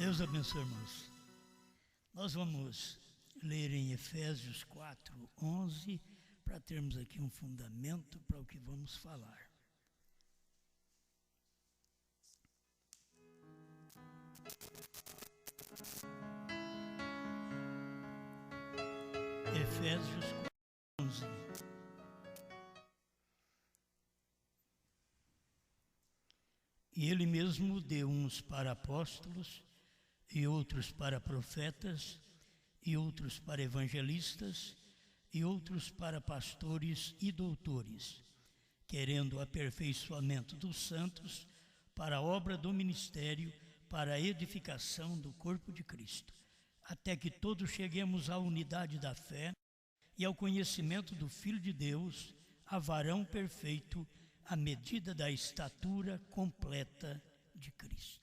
Deus abençoe, irmãos. Nós vamos ler em Efésios 4:11 para termos aqui um fundamento para o que vamos falar. Efésios 4:11. E ele mesmo deu uns para apóstolos, e outros para profetas, e outros para evangelistas, e outros para pastores e doutores, querendo o aperfeiçoamento dos santos para a obra do ministério, para a edificação do corpo de Cristo, até que todos cheguemos à unidade da fé e ao conhecimento do Filho de Deus, a varão perfeito, à medida da estatura completa de Cristo.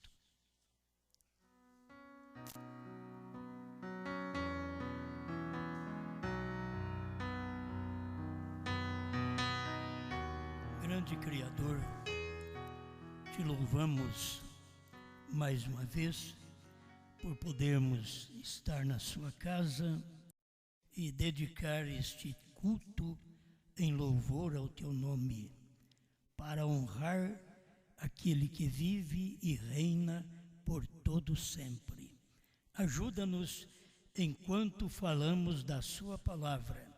Grande Criador, te louvamos mais uma vez por podermos estar na sua casa e dedicar este culto em louvor ao teu nome, para honrar aquele que vive e reina por todo sempre. Ajuda-nos enquanto falamos da sua palavra,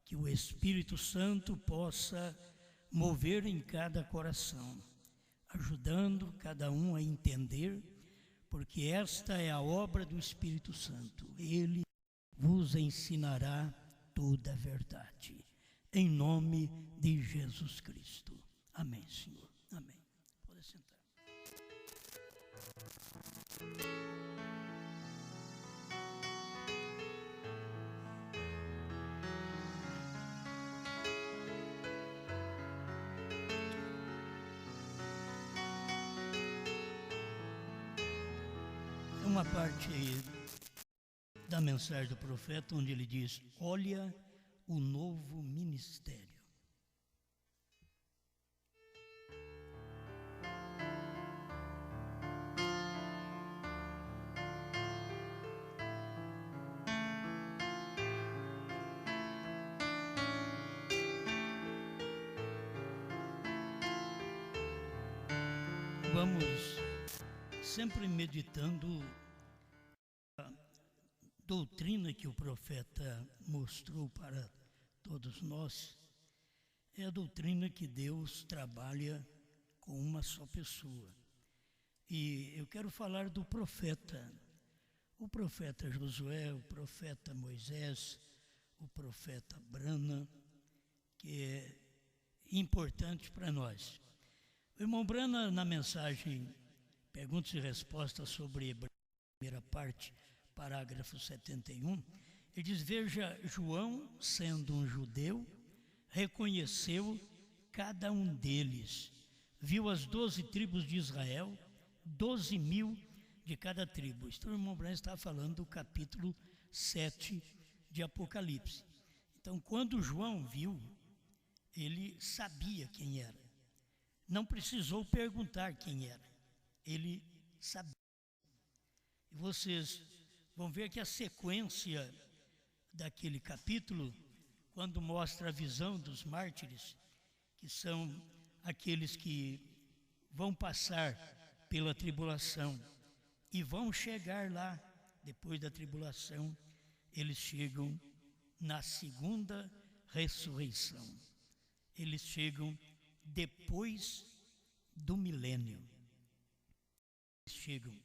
que o Espírito Santo possa mover em cada coração, ajudando cada um a entender, porque esta é a obra do Espírito Santo. Ele vos ensinará toda a verdade. Em nome de Jesus Cristo. Amém, Senhor. Amém. Pode sentar. Uma parte da mensagem do profeta onde ele diz: olha o novo ministério. Vamos sempre meditando a doutrina que o profeta mostrou para todos nós. É a doutrina que Deus trabalha com uma só pessoa. E eu quero falar do profeta. O profeta Josué, o profeta Moisés, o profeta Brana, que é importante para nós. O irmão Brana, na mensagem Perguntas e Respostas sobre Hebreus, primeira parte, parágrafo 71, ele diz: veja, João, sendo um judeu, reconheceu cada um deles, viu as 12 tribos de Israel, 12.000 de cada tribo. Então o irmão Brana está falando do capítulo 7 de Apocalipse. Então, quando João viu, ele sabia quem era. Não precisou perguntar quem era. Ele sabia. E vocês vão ver que a sequência daquele capítulo, quando mostra a visão dos mártires, que são aqueles que vão passar pela tribulação e vão chegar lá, depois da tribulação, eles chegam na segunda ressurreição. Eles chegam depois do milênio. Chegam.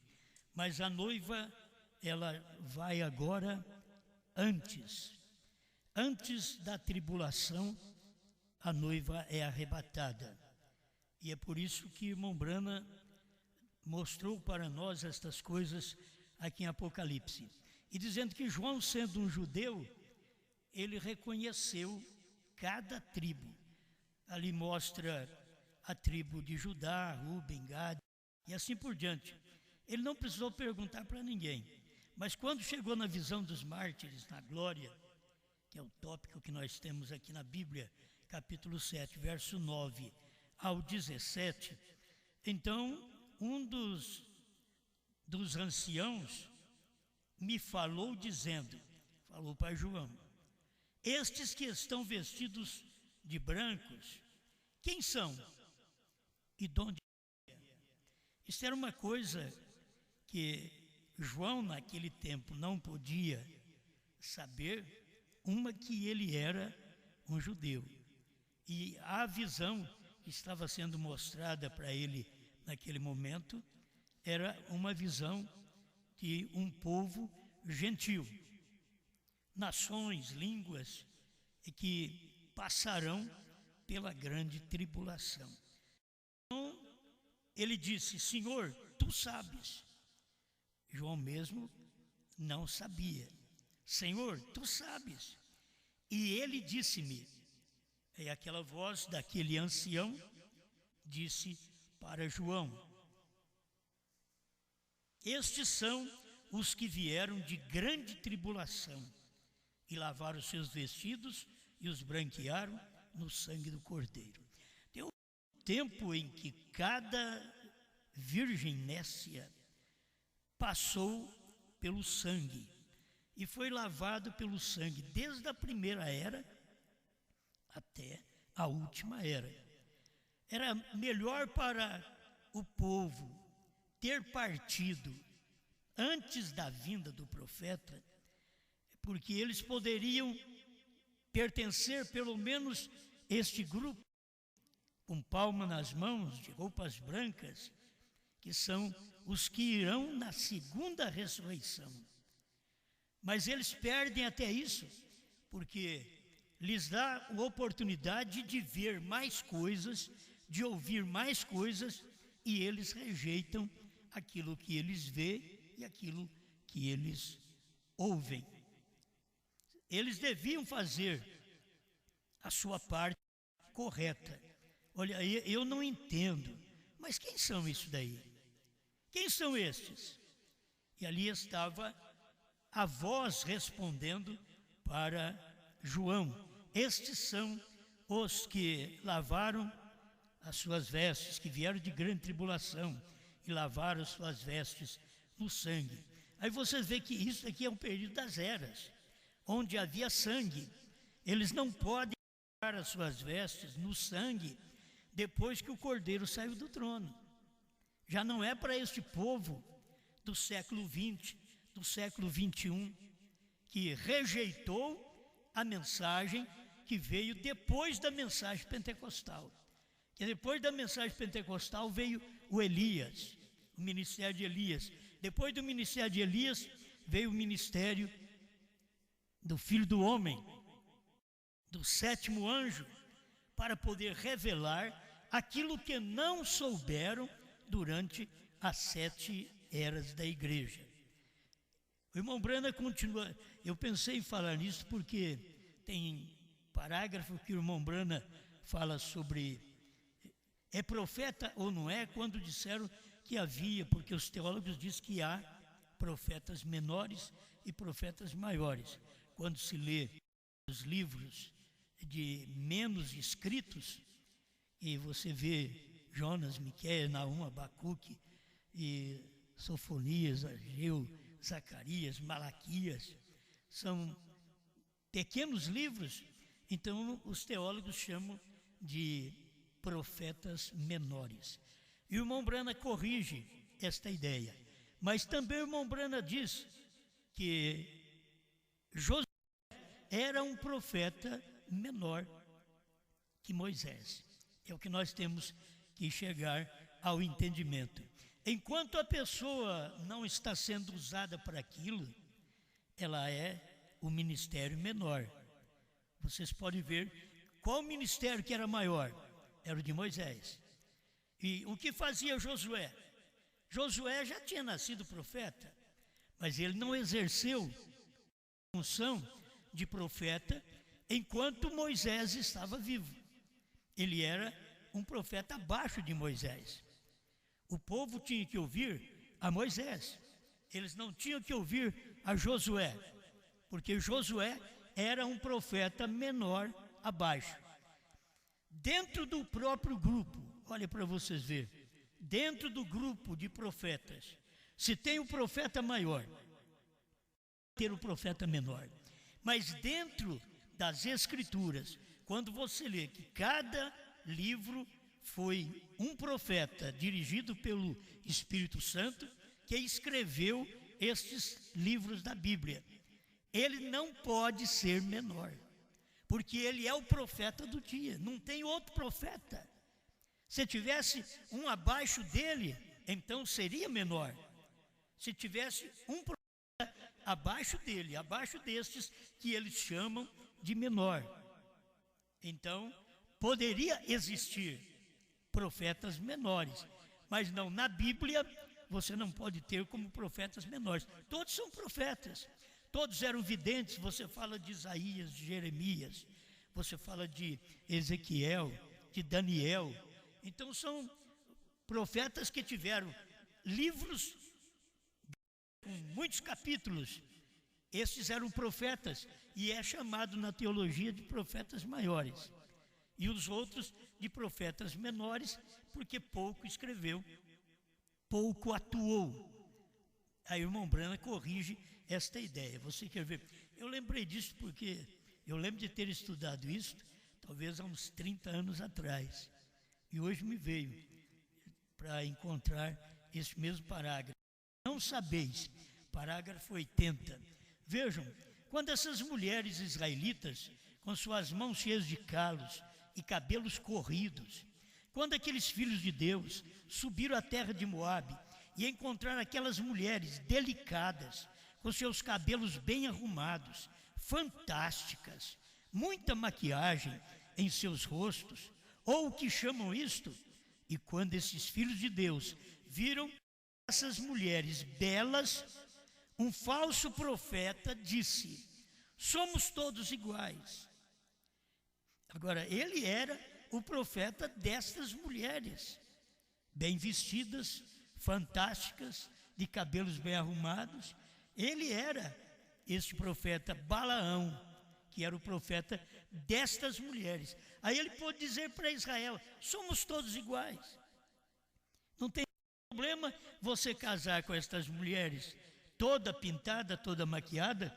Mas a noiva, ela vai agora antes. Antes da tribulação, a noiva é arrebatada. E é por isso que o irmão Brana mostrou para nós estas coisas aqui em Apocalipse. E dizendo que João, sendo um judeu, ele reconheceu cada tribo. Ali mostra a tribo de Judá, Ruben, Gad e assim por diante. Ele não precisou perguntar para ninguém. Mas quando chegou na visão dos mártires, na glória, que é o tópico que nós temos aqui na Bíblia, capítulo 7, verso 9 ao 17, então um dos anciãos me falou dizendo, falou para João, estes que estão vestidos de brancos, quem são? E de onde é? Isso era uma coisa que João naquele tempo não podia saber, uma que ele era um judeu. E a visão que estava sendo mostrada para ele naquele momento era uma visão de um povo gentil, nações, línguas que passarão pela grande tribulação. Então, ele disse, Senhor, tu sabes. João mesmo não sabia. Senhor, tu sabes. E ele disse-me, é aquela voz daquele ancião, disse para João, estes são os que vieram de grande tribulação e lavaram os seus vestidos e os branquearam no sangue do Cordeiro. Tem um tempo em que cada virgem nécia passou pelo sangue e foi lavado pelo sangue desde a primeira era até a última era. Era melhor para o povo ter partido antes da vinda do profeta, porque eles poderiam pertencer pelo menos este grupo, com palma nas mãos, de roupas brancas, que são os que irão na segunda ressurreição. Mas eles perdem até isso, porque lhes dá a oportunidade de ver mais coisas, de ouvir mais coisas, e eles rejeitam aquilo que eles veem e aquilo que eles ouvem. Eles deviam fazer a sua parte correta. Olha, eu não entendo, mas quem são isso daí? Quem são estes? E ali estava a voz respondendo para João. Estes são os que lavaram as suas vestes, que vieram de grande tribulação e lavaram as suas vestes no sangue. Aí você vê que isso aqui é um período das eras, onde havia sangue. Eles não podem lavar as suas vestes no sangue depois que o Cordeiro saiu do trono. Já não é para este povo do século XX, do século XXI, que rejeitou a mensagem que veio depois da mensagem pentecostal. Que depois da mensagem pentecostal veio o Elias, o ministério de Elias. Depois do ministério de Elias veio o ministério do Filho do Homem, do sétimo anjo, para poder revelar aquilo que não souberam durante as 7 eras da igreja. O irmão Brana continua, eu pensei em falar nisso porque tem parágrafo que o irmão Brana fala sobre é profeta ou não é, quando disseram que havia, porque os teólogos dizem que há profetas menores e profetas maiores. Quando se lê os livros de menos escritos, e você vê Jonas, Miqueias, Naum, Abacuque, e Sofonias, Ageu, Zacarias, Malaquias, são pequenos livros, então os teólogos chamam de profetas menores. E o irmão Brana corrige esta ideia. Mas também o irmão Brana diz que Josué era um profeta menor que Moisés. É o que nós temos que chegar ao entendimento. Enquanto a pessoa não está sendo usada para aquilo, ela é o ministério menor. Vocês podem ver qual ministério que era maior. Era o de Moisés. E o que fazia Josué? Josué já tinha nascido profeta, mas ele não exerceu a função de profeta enquanto Moisés estava vivo. Ele era um profeta abaixo de Moisés. O povo tinha que ouvir a Moisés. Eles não tinham que ouvir a Josué, porque Josué era um profeta menor abaixo. Dentro do próprio grupo, olha para vocês verem, dentro do grupo de profetas, Se tem o profeta maior, ter o profeta menor. Mas dentro das Escrituras, quando você lê que cada livro foi um profeta dirigido pelo Espírito Santo que escreveu estes livros da Bíblia, ele não pode ser menor, porque ele é o profeta do dia, não tem outro profeta. Se tivesse um abaixo dele, então seria menor. Se tivesse um profeta abaixo dele, abaixo destes que eles chamam de menor, então poderia existir profetas menores, mas não, na Bíblia você não pode ter como profetas menores. Todos são profetas, todos eram videntes. Você fala de Isaías, de Jeremias, você fala de Ezequiel, de Daniel. Então são profetas que tiveram livros com muitos capítulos. Esses eram profetas, e é chamado na teologia de profetas maiores, e os outros de profetas menores, porque pouco escreveu, pouco atuou. A irmã Brana corrige esta ideia. Você quer ver? Eu lembrei disso porque eu lembro de ter estudado isso, talvez há uns 30 anos atrás, e hoje me veio para encontrar esse mesmo parágrafo. Não sabeis, parágrafo 80. Vejam, quando essas mulheres israelitas, com suas mãos cheias de calos e cabelos corridos, quando aqueles filhos de Deus subiram à terra de Moabe e encontraram aquelas mulheres delicadas, com seus cabelos bem arrumados, fantásticas, muita maquiagem em seus rostos, ou o que chamam isto, e quando esses filhos de Deus viram essas mulheres belas, um falso profeta disse: somos todos iguais. Agora, ele era o profeta destas mulheres, bem vestidas, fantásticas, de cabelos bem arrumados. Ele era esse profeta Balaão, que era o profeta destas mulheres. Aí ele pôde dizer para Israel: somos todos iguais. Não tem problema você casar com estas mulheres, toda pintada, toda maquiada,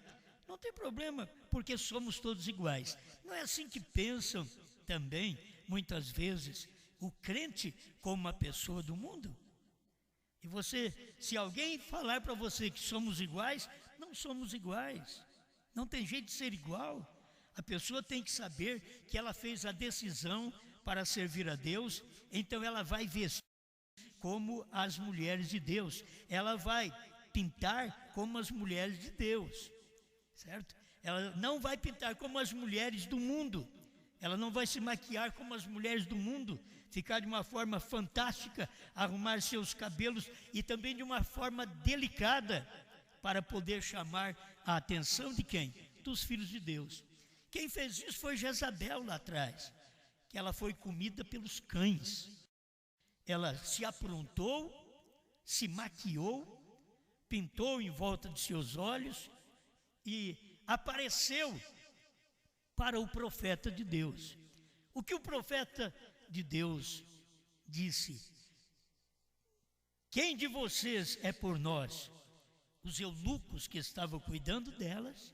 não tem problema, porque somos todos iguais. Não é assim que pensam também, muitas vezes, o crente como uma pessoa do mundo? E você, se alguém falar para você que somos iguais, não somos iguais. Não tem jeito de ser igual. A pessoa tem que saber que ela fez a decisão para servir a Deus, então ela vai vestir como as mulheres de Deus. Ela vai pintar como as mulheres de Deus, certo? Ela não vai pintar como as mulheres do mundo. Ela não vai se maquiar como as mulheres do mundo, ficar de uma forma fantástica, arrumar seus cabelos e também de uma forma delicada, para poder chamar a atenção de quem? Dos filhos de Deus. Quem fez isso foi Jezabel lá atrás, que ela foi comida pelos cães. Ela se aprontou, se maquiou, pintou em volta de seus olhos e apareceu para o profeta de Deus. O que o profeta de Deus disse: quem de vocês é por nós? Os eunucos que estavam cuidando delas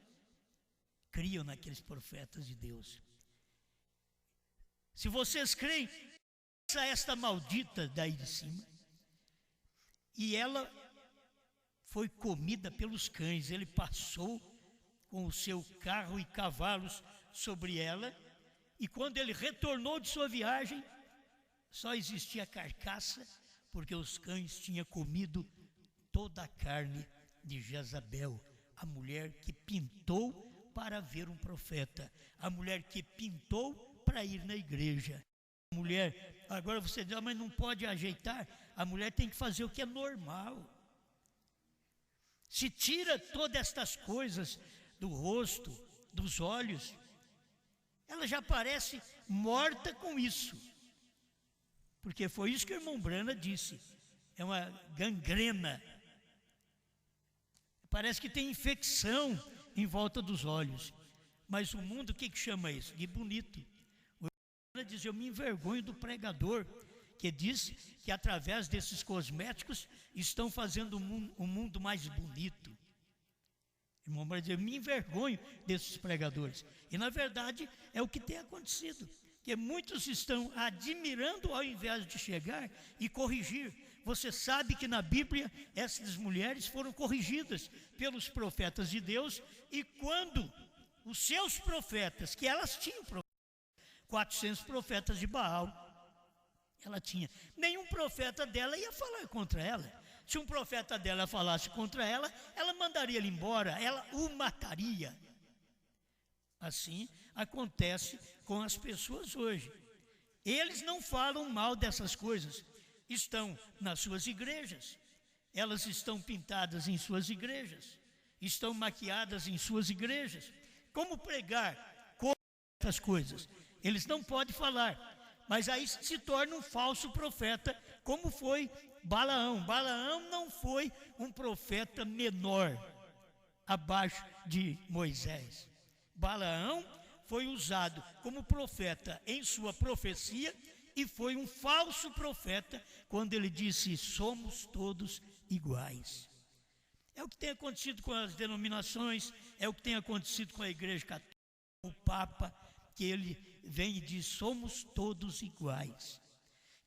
criam naqueles profetas de Deus. Se vocês creem, esta maldita daí de cima. E ela foi comida pelos cães. Ele passou com o seu carro e cavalos sobre ela, e quando ele retornou de sua viagem, só existia carcaça, porque os cães tinham comido toda a carne de Jezabel, a mulher que pintou para ver um profeta, a mulher que pintou para ir na igreja. A mulher, agora você diz: mas não pode ajeitar. A mulher tem que fazer o que é normal. Se tira todas estas coisas do rosto, dos olhos, ela já parece morta com isso. Porque foi isso que o irmão Brana disse. É uma gangrena. Parece que tem infecção em volta dos olhos. Mas o mundo, o que chama isso? De bonito. O irmão Brana diz: eu me envergonho do pregador que diz que através desses cosméticos estão fazendo o mundo mais bonito. Irmão, mas eu me envergonho desses pregadores. E na verdade é o que tem acontecido, que muitos estão admirando ao invés de chegar e corrigir. Você sabe que na Bíblia essas mulheres foram corrigidas pelos profetas de Deus, e quando os seus profetas, que elas tinham 400 profetas de Baal, ela tinha, nenhum profeta dela ia falar contra ela. Se um profeta dela falasse contra ela, ela mandaria ele embora, ela o mataria. Assim acontece com as pessoas hoje. Eles não falam mal dessas coisas, estão nas suas igrejas, elas estão pintadas em suas igrejas, estão maquiadas em suas igrejas. Como pregar contra essas coisas? Eles não podem falar, mas aí se torna um falso profeta, como foi Balaão. Balaão não foi um profeta menor, abaixo de Moisés. Balaão foi usado como profeta em sua profecia e foi um falso profeta quando ele disse: somos todos iguais. É o que tem acontecido com as denominações, é o que tem acontecido com a Igreja Católica, o Papa, que ele vem e diz: somos todos iguais,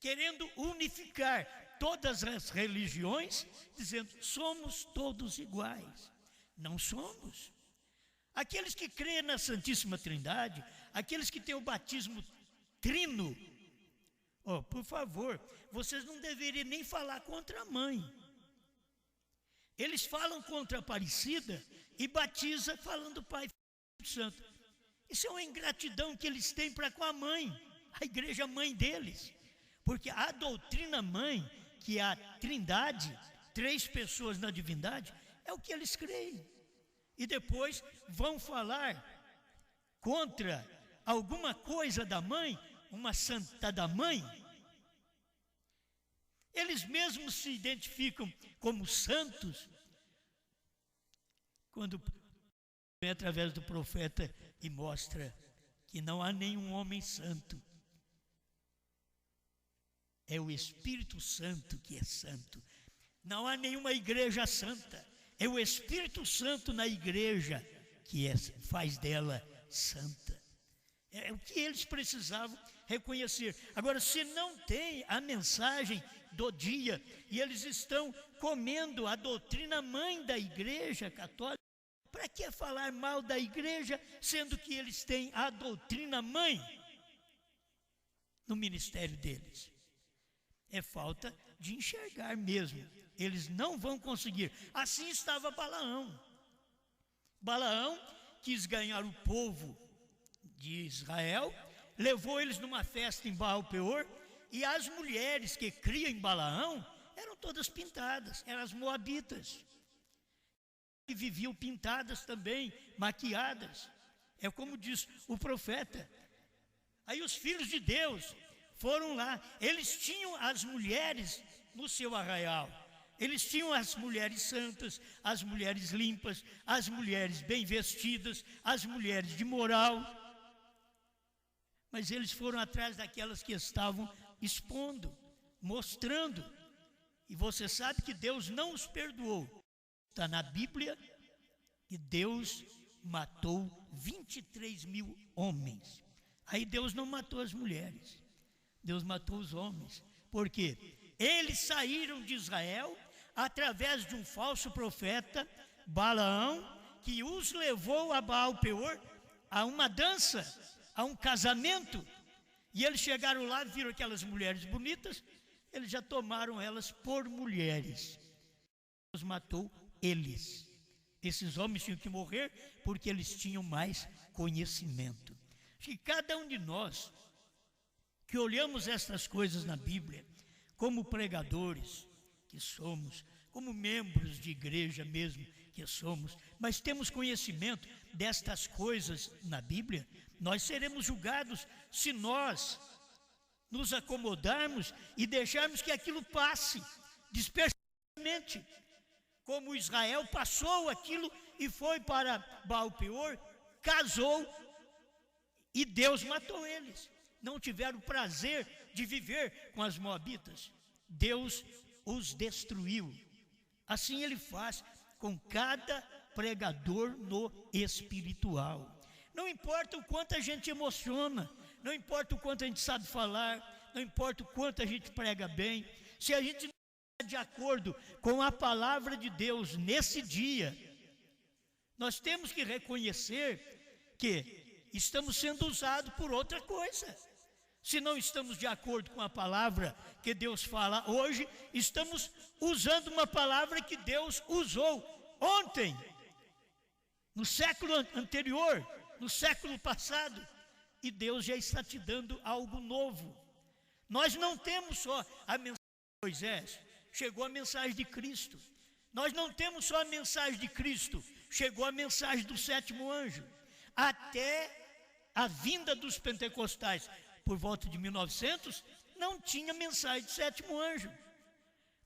querendo unificar todas as religiões, dizendo: somos todos iguais. Não somos. Aqueles que creem na Santíssima Trindade, aqueles que têm o batismo trino, por favor, vocês não deveriam nem falar contra a mãe. Eles falam contra a Aparecida e batiza falando Pai, Filho e Espírito Santo. Isso é uma ingratidão que eles têm para com a mãe, a igreja mãe deles. Porque a doutrina mãe, que é a Trindade, 3 pessoas na divindade, é o que eles creem. E depois vão falar contra alguma coisa da mãe, uma santa da mãe. Eles mesmos se identificam como santos, quando vem através do profeta e mostra que não há nenhum homem santo. É o Espírito Santo que é santo. Não há nenhuma igreja santa. É o Espírito Santo na igreja que faz dela santa. É o que eles precisavam reconhecer. Agora, se não tem a mensagem do dia e eles estão comendo a doutrina mãe da Igreja Católica, para que falar mal da igreja, sendo que eles têm a doutrina mãe no ministério deles? É falta de enxergar mesmo. Eles não vão conseguir. Assim estava Balaão. Balaão quis ganhar o povo de Israel, levou eles numa festa em Baal-Peor, e as mulheres que criam em Balaão eram todas pintadas, eram as moabitas, que viviam pintadas também, maquiadas. É como diz o profeta. Aí os filhos de Deus foram lá, eles tinham as mulheres no seu arraial, eles tinham as mulheres santas, as mulheres limpas, as mulheres bem vestidas, as mulheres de moral, mas eles foram atrás daquelas que estavam expondo, mostrando, e você sabe que Deus não os perdoou. Está na Bíblia que Deus matou 23 mil homens. Aí Deus não matou as mulheres, Deus matou os homens. Por quê? Eles saíram de Israel através de um falso profeta, Balaão, que os levou a Baal-Peor, a uma dança, a um casamento. E eles chegaram lá, viram aquelas mulheres bonitas, eles já tomaram elas por mulheres. Deus matou eles. Esses homens tinham que morrer porque eles tinham mais conhecimento. Acho que cada um de nós que olhamos estas coisas na Bíblia, como pregadores que somos, como membros de igreja mesmo que somos, mas temos conhecimento destas coisas na Bíblia, nós seremos julgados se nós nos acomodarmos e deixarmos que aquilo passe dispersamente, como Israel passou aquilo e foi para Baal-Peor, casou, e Deus matou eles. não tiveram o prazer de viver com as moabitas. Deus os destruiu. Assim Ele faz com cada pregador no espiritual. Não importa o quanto a gente emociona, não importa o quanto a gente sabe falar, não importa o quanto a gente prega bem, se a gente não está de acordo com a palavra de Deus nesse dia, nós temos que reconhecer que estamos sendo usados por outra coisa. Se não estamos de acordo com a palavra que Deus fala hoje, estamos usando uma palavra que Deus usou ontem, no século anterior, no século passado, e Deus já está te dando algo novo. Nós não temos só a mensagem de Moisés, chegou a mensagem de Cristo. Nós não temos só a mensagem de Cristo, chegou a mensagem do sétimo anjo. Até a vinda dos pentecostais, por volta de 1900, não tinha mensagem do sétimo anjo.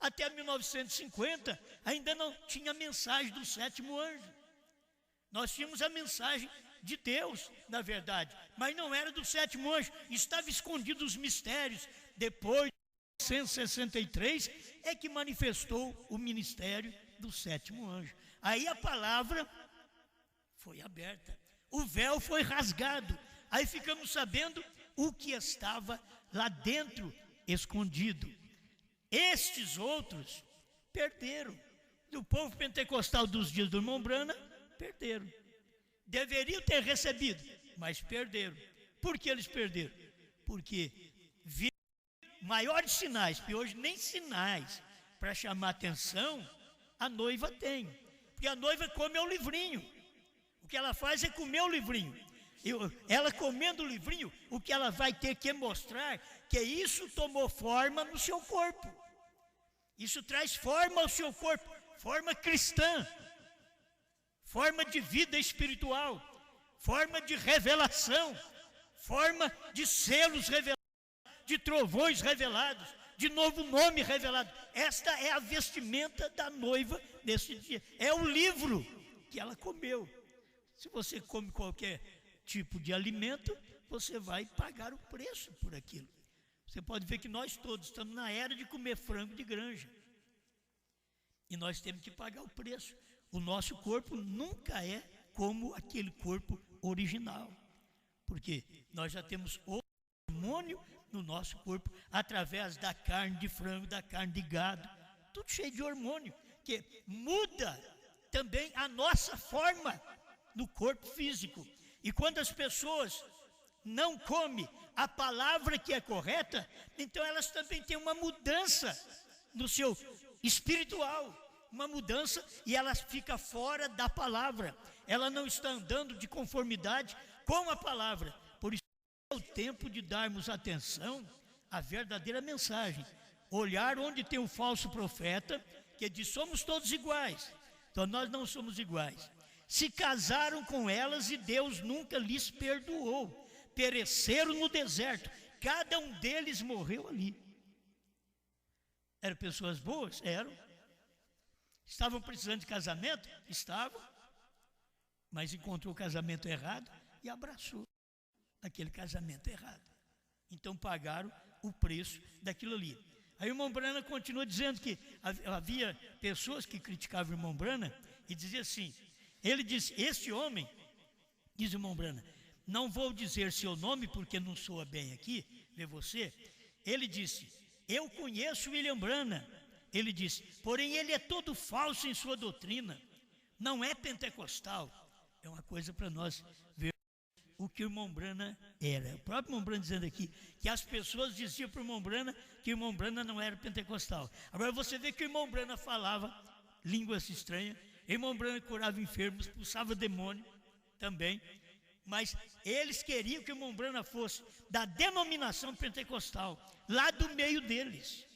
Até 1950, ainda não tinha mensagem do sétimo anjo. Nós tínhamos a mensagem de Deus, na verdade, mas não era do sétimo anjo, estava escondido os mistérios. Depois de 1963 é que manifestou o ministério do sétimo anjo. Aí a palavra foi aberta, o véu foi rasgado, aí ficamos sabendo o que estava lá dentro escondido. Estes outros perderam. O povo pentecostal dos dias do irmão Brana, perderam. Deveriam ter recebido, mas perderam. Por que eles perderam? Porque viram maiores sinais, que hoje nem sinais para chamar atenção a noiva tem. Porque a noiva come o livrinho. O que ela faz é comer o livrinho. Ela comendo o livrinho, o que ela vai ter que mostrar que isso tomou forma no seu corpo. Isso traz forma ao seu corpo, forma cristã, forma de vida espiritual, forma de revelação, forma de selos revelados, de trovões revelados, de novo nome revelado. Esta é a vestimenta da noiva nesse dia. É o livro que ela comeu. Se você come qualquer tipo de alimento, você vai pagar o preço por aquilo. Você pode ver que nós todos estamos na era de comer frango de granja. E nós temos que pagar o preço. O nosso corpo nunca é como aquele corpo original. Porque nós já temos hormônio no nosso corpo, através da carne de frango, da carne de gado, tudo cheio de hormônio, que muda também a nossa forma no corpo físico. E quando as pessoas não comem a palavra que é correta, então elas também têm uma mudança no seu espiritual, uma mudança, e ela fica fora da palavra. Ela não está andando de conformidade com a palavra. Por isso é o tempo de darmos atenção à verdadeira mensagem. Olhar onde tem o falso profeta, que diz: somos todos iguais. Então nós não somos iguais. Se casaram com elas e Deus nunca lhes perdoou. Pereceram no deserto. Cada um deles morreu ali. Eram pessoas boas? Eram. Estavam precisando de casamento? Estavam. Mas encontrou o casamento errado e abraçou aquele casamento errado. Então pagaram o preço daquilo ali. Aí o irmão Brana continua dizendo que havia pessoas que criticavam o irmão Brana e dizia assim, ele disse: este homem, diz o irmão Brana, não vou dizer seu nome porque não soa bem aqui, vê você. Ele disse: eu conheço William Brana. Ele disse: porém ele é todo falso em sua doutrina, não é pentecostal. É uma coisa para nós ver o que o irmão Brana era. O próprio irmão Brana dizendo aqui que as pessoas diziam para o irmão Brana que o irmão Brana não era pentecostal. Agora você vê que o irmão Brana falava línguas estranhas, o irmão Brana curava enfermos, expulsava demônio também, mas eles queriam que o irmão Brana fosse da denominação pentecostal, lá do meio deles.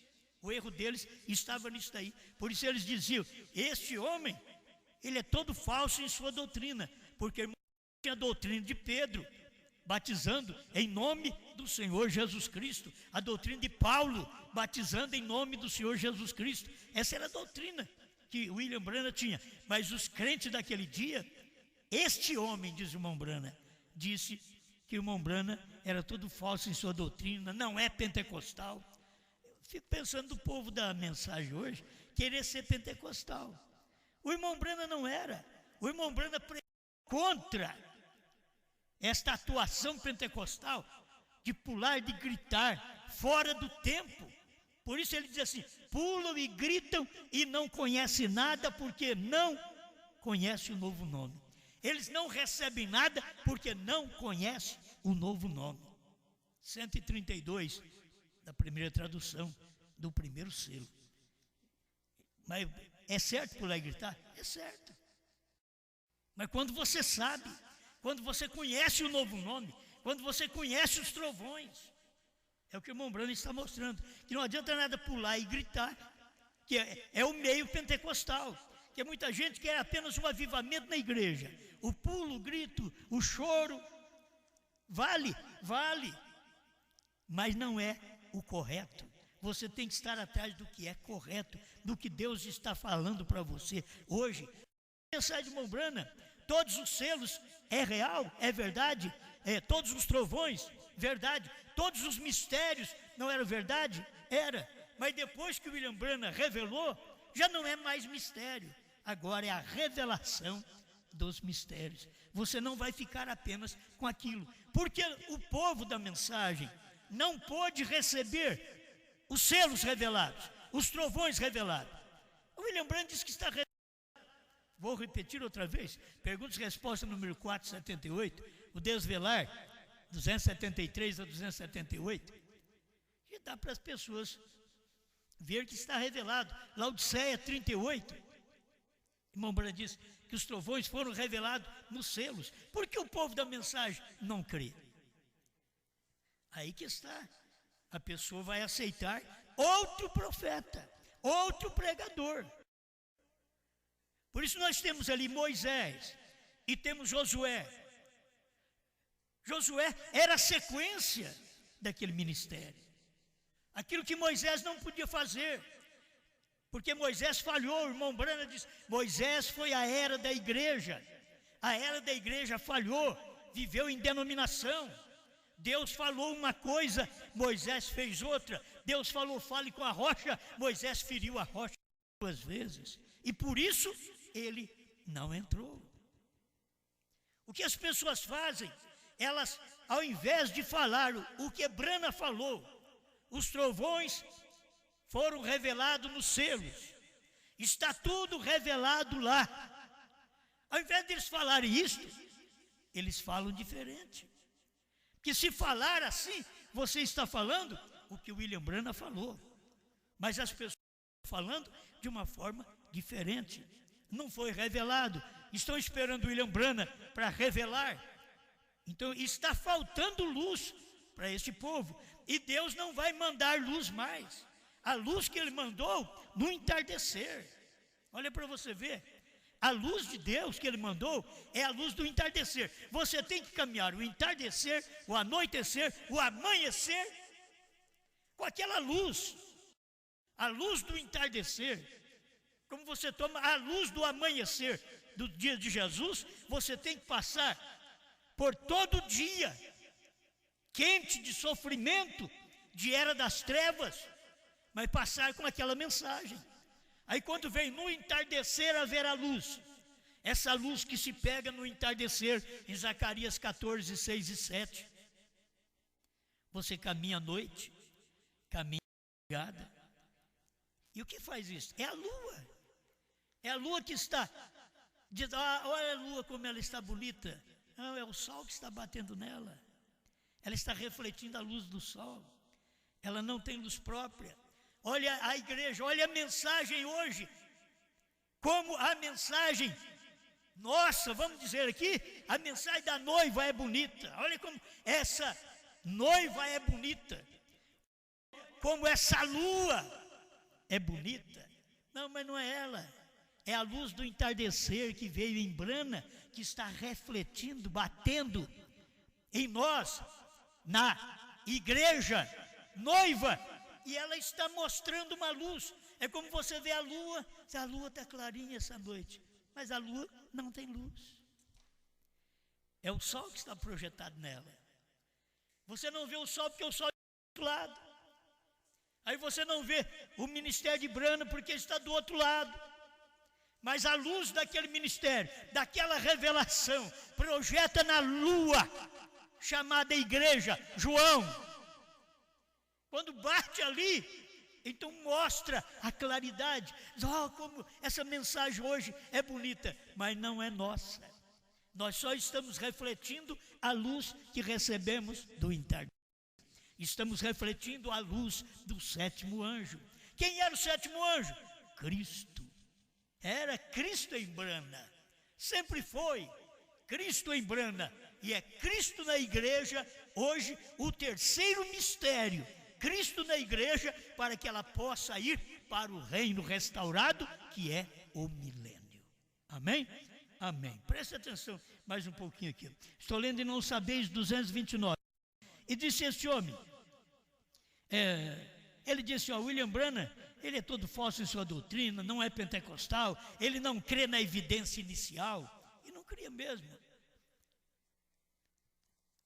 O erro deles estava nisso daí. Por isso eles diziam: este homem, ele é todo falso em sua doutrina, porque tinha a doutrina de Pedro, batizando em nome do Senhor Jesus Cristo, a doutrina de Paulo, batizando em nome do Senhor Jesus Cristo. Essa era a doutrina que William Brana tinha. Mas os crentes daquele dia, este homem, diz o irmão Brana, disse que o irmão Brana era tudo falso em sua doutrina, não é pentecostal. Eu fico pensando do povo da mensagem hoje, querer ser pentecostal. O irmão Branham não era. O irmão Branham pregou contra esta atuação pentecostal de pular, de gritar, fora do tempo. Por isso ele diz assim, pulam e gritam e não conhecem nada porque não conhecem o novo nome. Eles não recebem nada porque não conhecem o novo nome. 132 da primeira tradução do primeiro selo. Mas é certo pular e gritar? É certo. Mas quando você sabe, quando você conhece o novo nome, quando você conhece os trovões, é o que o irmão Branham está mostrando, que não adianta nada pular e gritar, que é o meio pentecostal, que muita gente quer apenas um avivamento na igreja. O pulo, o grito, o choro, vale, mas não é o correto. Você tem que estar atrás do que é correto, do que Deus está falando para você hoje. A mensagem de irmão Branham, todos os selos, é real, é verdade, todos os trovões, verdade, todos os mistérios, não era verdade? Era, mas depois que o William Branham revelou, já não é mais mistério, agora é a revelação dos mistérios. Você não vai ficar apenas com aquilo, porque o povo da mensagem não pôde receber os selos revelados, os trovões revelados. O William Branham diz que está revelado. Vou repetir outra vez, perguntas e resposta número 478, o desvelar, 273 a 278, que dá para as pessoas ver que está revelado. Laodiceia 38, irmão Branham diz que os trovões foram revelados nos selos. Por que o povo da mensagem não crê? Aí que está, a pessoa vai aceitar outro profeta, outro pregador. Por isso nós temos ali Moisés e temos Josué. Josué era a sequência daquele ministério. Aquilo que Moisés não podia fazer, porque Moisés falhou. O irmão Branham diz, Moisés foi a era da igreja. A era da igreja falhou, viveu em denominação. Deus falou uma coisa, Moisés fez outra. Deus falou, fale com a rocha, Moisés feriu a rocha 2 vezes. E por isso ele não entrou. O que as pessoas fazem? Elas, ao invés de falar o que Branham falou, os trovões foram revelados nos selos, está tudo revelado lá. Ao invés de eles falarem isto, eles falam diferente. Porque se falar assim, você está falando o que William Branham falou, mas as pessoas estão falando de uma forma diferente. Não foi revelado, estão esperando William Branham para revelar. Então está faltando luz para esse povo, e Deus não vai mandar luz mais. A luz que ele mandou no entardecer, olha para você ver, a luz de Deus que ele mandou é a luz do entardecer. Você tem que caminhar o entardecer, o anoitecer, o amanhecer com aquela luz, a luz do entardecer. Como você toma a luz do amanhecer do dia de Jesus, você tem que passar por todo o dia quente de sofrimento, de era das trevas, mas passar com aquela mensagem. Aí quando vem no entardecer haver a luz, essa luz que se pega no entardecer, em Zacarias 14, 6 e 7. Você caminha à noite, caminha à madrugada. E o que faz isso? É a lua. É a lua que está, diz, olha a lua como ela está bonita. Não, é o sol que está batendo nela. Ela está refletindo a luz do sol. Ela não tem luz própria. Olha a igreja, olha a mensagem hoje. Como a mensagem, nossa, vamos dizer aqui, a mensagem da noiva é bonita. Olha como essa noiva é bonita. Como essa lua é bonita. Não, mas não é ela. É a luz do entardecer que veio em Branham, que está refletindo, batendo em nós, na igreja noiva, e ela está mostrando uma luz. É como você vê a lua está clarinha essa noite, mas a lua não tem luz. É o sol que está projetado nela. Você não vê o sol porque o sol está do outro lado. Aí você não vê o ministério de Brana porque está do outro lado. Mas a luz daquele ministério, daquela revelação, projeta na lua, chamada igreja, João. Quando bate ali, então mostra a claridade. Oh, como essa mensagem hoje é bonita, mas não é nossa. Nós só estamos refletindo a luz que recebemos do entardecer. Estamos refletindo a luz do sétimo anjo. Quem era o sétimo anjo? Cristo. Era Cristo em Brana. Sempre foi Cristo em Brana. E é Cristo na igreja, hoje, o terceiro mistério. Cristo na igreja, para que ela possa ir para o reino restaurado, que é o milênio. Amém? Amém. Preste atenção mais um pouquinho aqui. Estou lendo em Não Sabeis 229. E disse esse homem, ele disse, William Branham, ele é todo falso em sua doutrina, não é pentecostal, ele não crê na evidência inicial. E não cria mesmo.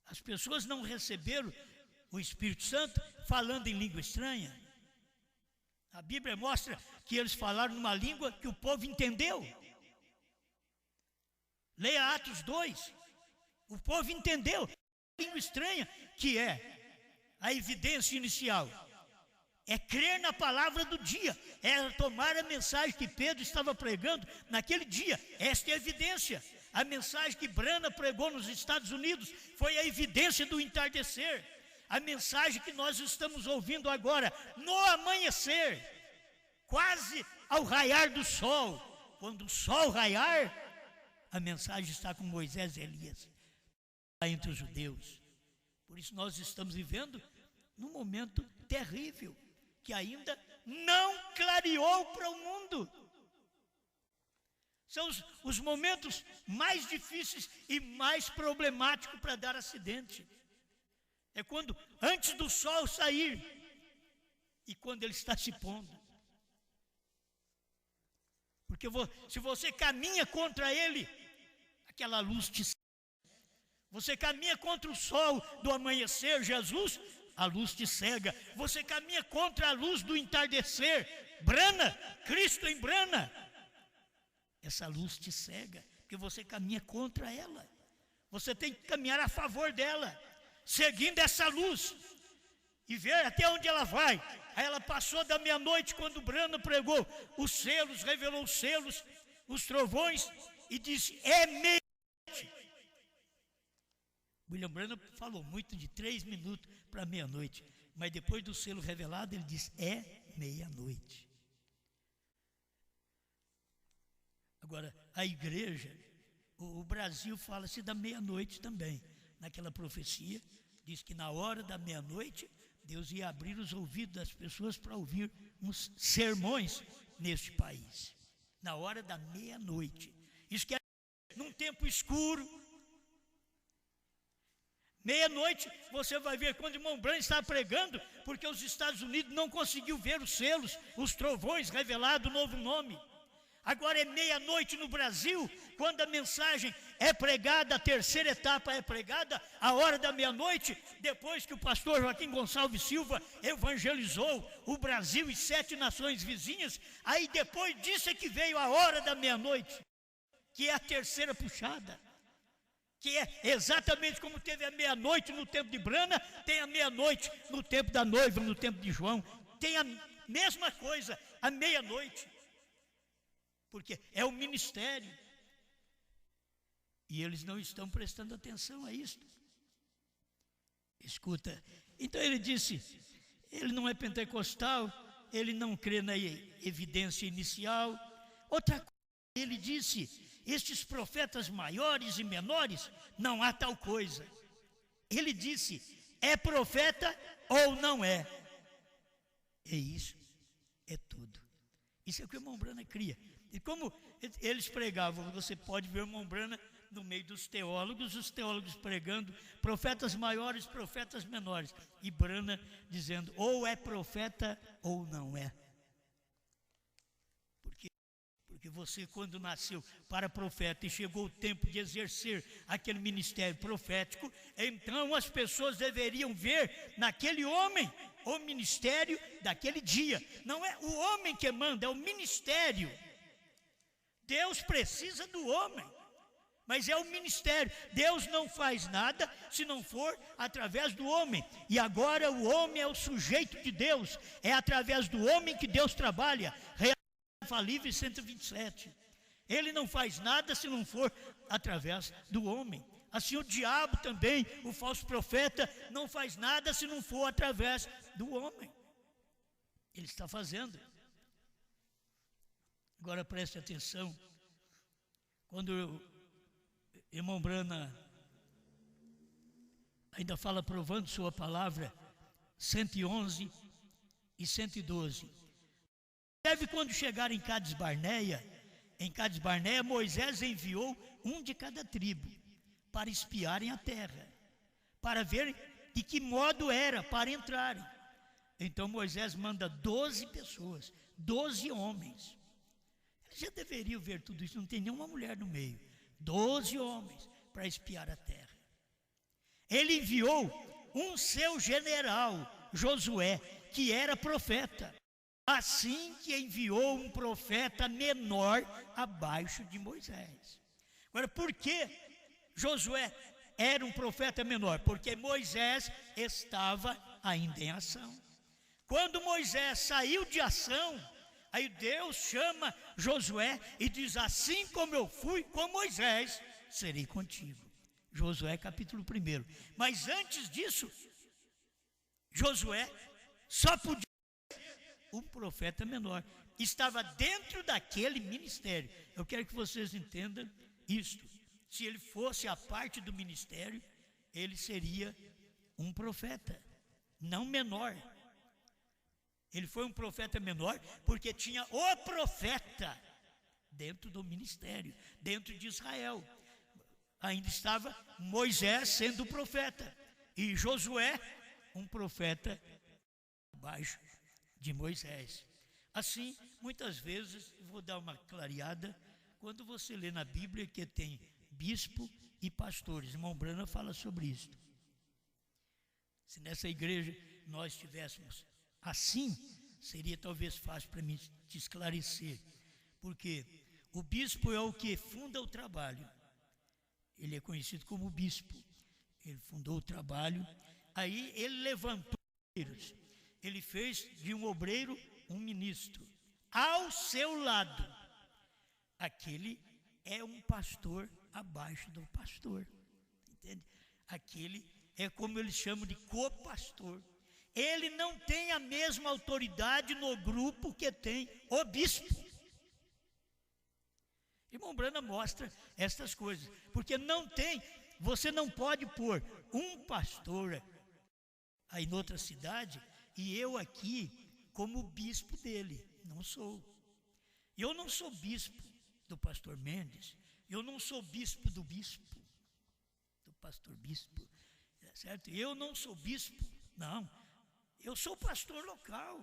As pessoas não receberam o Espírito Santo falando em língua estranha. A Bíblia mostra que eles falaram numa língua que o povo entendeu. Leia Atos 2. O povo entendeu. Língua estranha, que é a evidência inicial. É crer na palavra do dia. É tomar a mensagem que Pedro estava pregando naquele dia. Esta é a evidência. A mensagem que Branham pregou nos Estados Unidos foi a evidência do entardecer. A mensagem que nós estamos ouvindo agora, no amanhecer, quase ao raiar do sol. Quando o sol raiar, a mensagem está com Moisés e Elias, entre os judeus. Por isso nós estamos vivendo num momento terrível, que ainda não clareou para o mundo. São os momentos mais difíceis e mais problemáticos para dar acidente. É quando, antes do sol sair, e quando ele está se pondo. Porque se você caminha contra ele, aquela luz te cega. Você caminha contra o sol do amanhecer, Jesus, a luz te cega. Você caminha contra a luz do entardecer, Brana, Cristo em Brana. Essa luz te cega, porque você caminha contra ela. Você tem que caminhar a favor dela, seguindo essa luz e ver até onde ela vai. Aí ela passou da meia-noite, quando Branham pregou os selos, revelou os selos, os trovões, e disse, é meia-noite. William Branham falou muito de 3 minutos para meia-noite, mas depois do selo revelado, ele disse, é meia-noite. Agora, a igreja, o Brasil fala-se da meia-noite também. Naquela profecia, diz que na hora da meia-noite, Deus ia abrir os ouvidos das pessoas para ouvir uns sermões neste país. Na hora da meia-noite. Isso que é num tempo escuro. Meia-noite, você vai ver quando o irmão Branham está pregando, porque os Estados Unidos não conseguiu ver os selos, os trovões revelados, o novo nome. Agora é meia-noite no Brasil, quando a mensagem é pregada, a terceira etapa é pregada, a hora da meia-noite, depois que o pastor Joaquim Gonçalves Silva evangelizou o Brasil e 7 nações vizinhas, aí depois disso é que veio a hora da meia-noite, que é a terceira puxada, que é exatamente como teve a meia-noite no tempo de Brana, tem a meia-noite no tempo da noiva, no tempo de João, tem a mesma coisa, a meia-noite. Porque é o ministério. E eles não estão prestando atenção a isso. Escuta, então ele disse, ele não é pentecostal, ele não crê na evidência inicial. Outra coisa, ele disse, estes profetas maiores e menores, não há tal coisa. Ele disse, é profeta ou não é? É isso, é tudo. Isso é o que o irmão Branham cria. E como eles pregavam, você pode ver o irmão Branham no meio dos teólogos, os teólogos pregando, profetas maiores, profetas menores. E Branham dizendo, ou é profeta ou não é. Porque Porque você, quando nasceu para profeta e chegou o tempo de exercer aquele ministério profético, então as pessoas deveriam ver naquele homem o ministério daquele dia. Não é o homem que manda, é o ministério. Deus precisa do homem, mas é o ministério. Deus não faz nada se não for através do homem. E agora o homem é o sujeito de Deus. É através do homem que Deus trabalha. Infalível 127. Ele não faz nada se não for através do homem. Assim o diabo também, o falso profeta, não faz nada se não for através do homem. Ele está fazendo. Agora preste atenção. Quando o irmão Brana ainda fala provando sua palavra, 111 e 112. Quando chegar em Cades Barneia, Moisés enviou um de cada tribo para espiarem a terra, para verem de que modo era para entrarem. Então Moisés manda 12 pessoas, 12 homens. Eles já deveriam ver tudo isso, não tem nenhuma mulher no meio. 12 homens para espiar a terra. Ele enviou um seu general, Josué, que era profeta. Assim que enviou um profeta menor abaixo de Moisés. Agora, por que Josué era um profeta menor? Porque Moisés estava ainda em ação. Quando Moisés saiu de ação, aí Deus chama Josué e diz: assim como eu fui com Moisés, serei contigo. Josué capítulo 1. Mas antes disso, Josué só podia um profeta menor, estava dentro daquele ministério. Eu quero que vocês entendam isto. Se ele fosse a parte do ministério, ele seria um profeta, não menor. Ele foi um profeta menor porque tinha o profeta dentro do ministério, dentro de Israel. Ainda estava Moisés sendo o profeta e Josué, um profeta abaixo de Moisés. Assim, muitas vezes, vou dar uma clareada, quando você lê na Bíblia que tem bispo e pastores, irmão Brana fala sobre isso. Se nessa igreja nós tivéssemos assim, seria talvez fácil para mim te esclarecer, porque o bispo é o que funda o trabalho. Ele é conhecido como bispo. Ele fundou o trabalho, aí ele levantou obreiros. Ele fez de um obreiro um ministro. Ao seu lado, aquele é um pastor abaixo do pastor. Entende? Aquele é como eles chamam de copastor. Ele não tem a mesma autoridade no grupo que tem o bispo. Irmão Brana mostra estas coisas, porque não tem, você não pode pôr um pastor aí em outra cidade e eu aqui como bispo dele. Não sou. Eu não sou bispo do pastor Mendes, eu não sou bispo do pastor bispo, certo? Eu não sou bispo, não. Eu sou pastor local.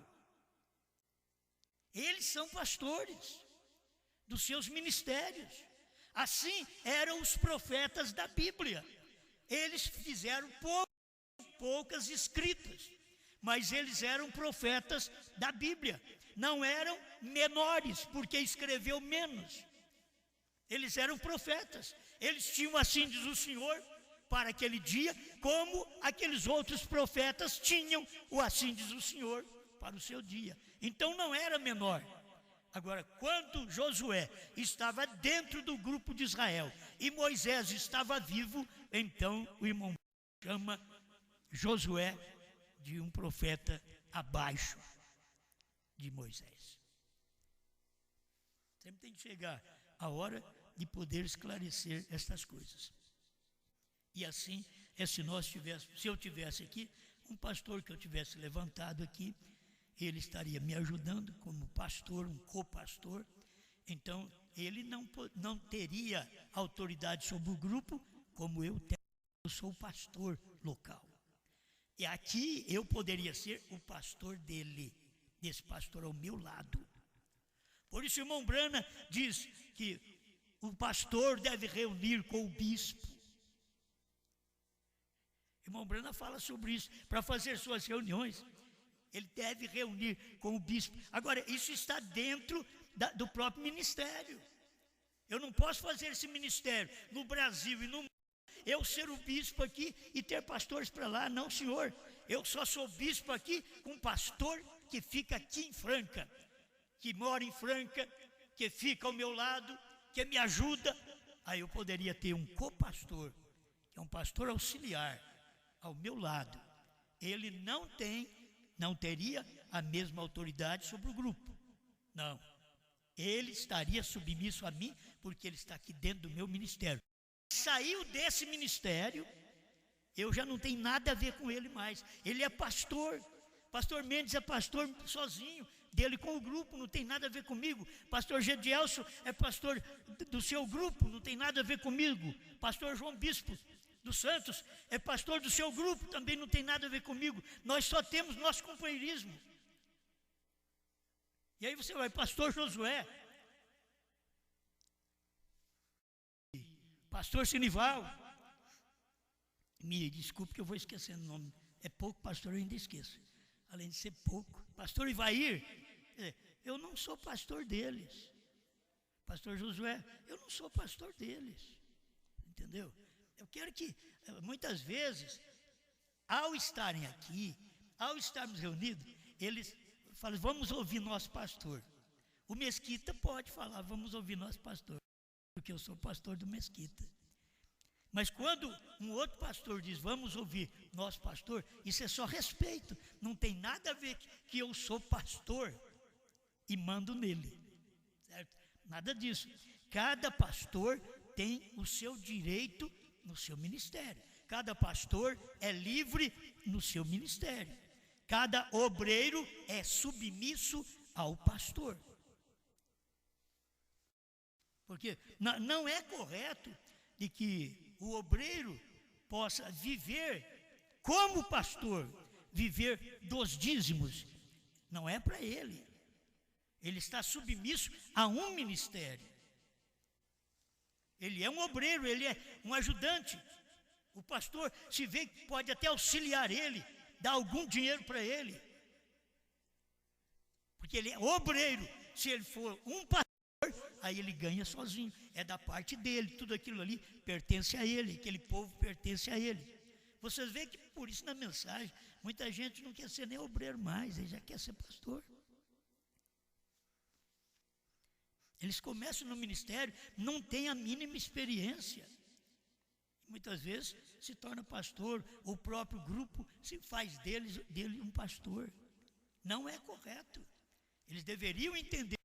Eles são pastores dos seus ministérios. Assim eram os profetas da Bíblia. Eles fizeram poucas escritas, mas eles eram profetas da Bíblia. Não eram menores, porque escreveu menos. Eles eram profetas. Eles tinham, assim diz o Senhor, para aquele dia, como aqueles outros profetas tinham o assim diz o Senhor para o seu dia. Então não era menor. Agora, quando Josué estava dentro do grupo de Israel e Moisés estava vivo, então o irmão chama Josué de um profeta abaixo de Moisés. Sempre tem que chegar a hora de poder esclarecer estas coisas. E assim, se eu tivesse aqui, um pastor que eu tivesse levantado aqui, ele estaria me ajudando como pastor, um copastor. Então, ele não teria autoridade sobre o grupo, como eu tenho. Eu sou o pastor local. E aqui eu poderia ser o pastor dele, desse pastor ao meu lado. Por isso, o irmão Brana diz que o pastor deve reunir com o bispo. O irmão Brana fala sobre isso. Para fazer suas reuniões, ele deve reunir com o bispo. Agora, isso está dentro do próprio ministério. Eu não posso fazer esse ministério no Brasil e no mundo, eu ser o bispo aqui e ter pastores para lá. Não, senhor. Eu só sou bispo aqui com um pastor que fica aqui em Franca, que mora em Franca, que fica ao meu lado, que me ajuda. Aí eu poderia ter um copastor, que é um pastor auxiliar, ao meu lado. Ele não teria a mesma autoridade sobre o grupo. Não. Ele estaria submisso a mim, porque ele está aqui dentro do meu ministério. Saiu desse ministério, eu já não tenho nada a ver com ele mais. Ele é pastor. Pastor Mendes é pastor sozinho, dele com o grupo, não tem nada a ver comigo. Pastor Gedielson é pastor do seu grupo, não tem nada a ver comigo. Pastor João Bispo dos Santos é pastor do seu grupo, também não tem nada a ver comigo. Nós só temos nosso companheirismo. E aí você vai, pastor Josué, pastor Sinival, me desculpe que eu vou esquecendo o nome, é pouco pastor, eu ainda esqueço, além de ser pouco. Pastor Ivair, eu não sou pastor deles. Pastor Josué, eu não sou pastor deles, entendeu? Eu quero que, muitas vezes, ao estarem aqui, ao estarmos reunidos, eles falam, vamos ouvir nosso pastor. O Mesquita pode falar, vamos ouvir nosso pastor, porque eu sou pastor do Mesquita. Mas quando um outro pastor diz, vamos ouvir nosso pastor, isso é só respeito, não tem nada a ver que eu sou pastor e mando nele, certo? Nada disso. Cada pastor tem o seu direito no seu ministério. Cada pastor é livre no seu ministério. Cada obreiro é submisso ao pastor. Porque não é correto de que o obreiro possa viver como pastor, viver dos dízimos. Não é para ele. Ele está submisso a um ministério. Ele é um obreiro, ele é um ajudante. O pastor, se vê que pode até auxiliar ele, dar algum dinheiro para ele. Porque ele é obreiro. Se ele for um pastor, aí ele ganha sozinho. É da parte dele, tudo aquilo ali pertence a ele, aquele povo pertence a ele. Vocês veem que por isso na mensagem, muita gente não quer ser nem obreiro mais, ele já quer ser pastor. Eles começam no ministério, não têm a mínima experiência. Muitas vezes se torna pastor, o próprio grupo se faz dele um pastor. Não é correto. Eles deveriam entender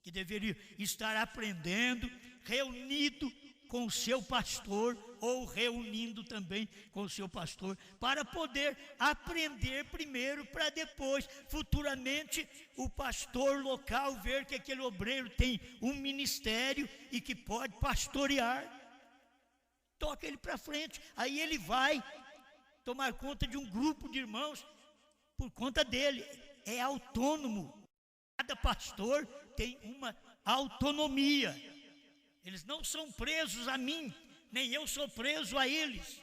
que deveriam estar aprendendo, reunido com o seu pastor, ou reunindo também com o seu pastor, para poder aprender primeiro, para depois, futuramente, o pastor local ver que aquele obreiro tem um ministério e que pode pastorear. Toca ele para frente, aí ele vai tomar conta de um grupo de irmãos por conta dele. É autônomo. Cada pastor tem uma autonomia. Eles não são presos a mim, nem eu sou preso a eles.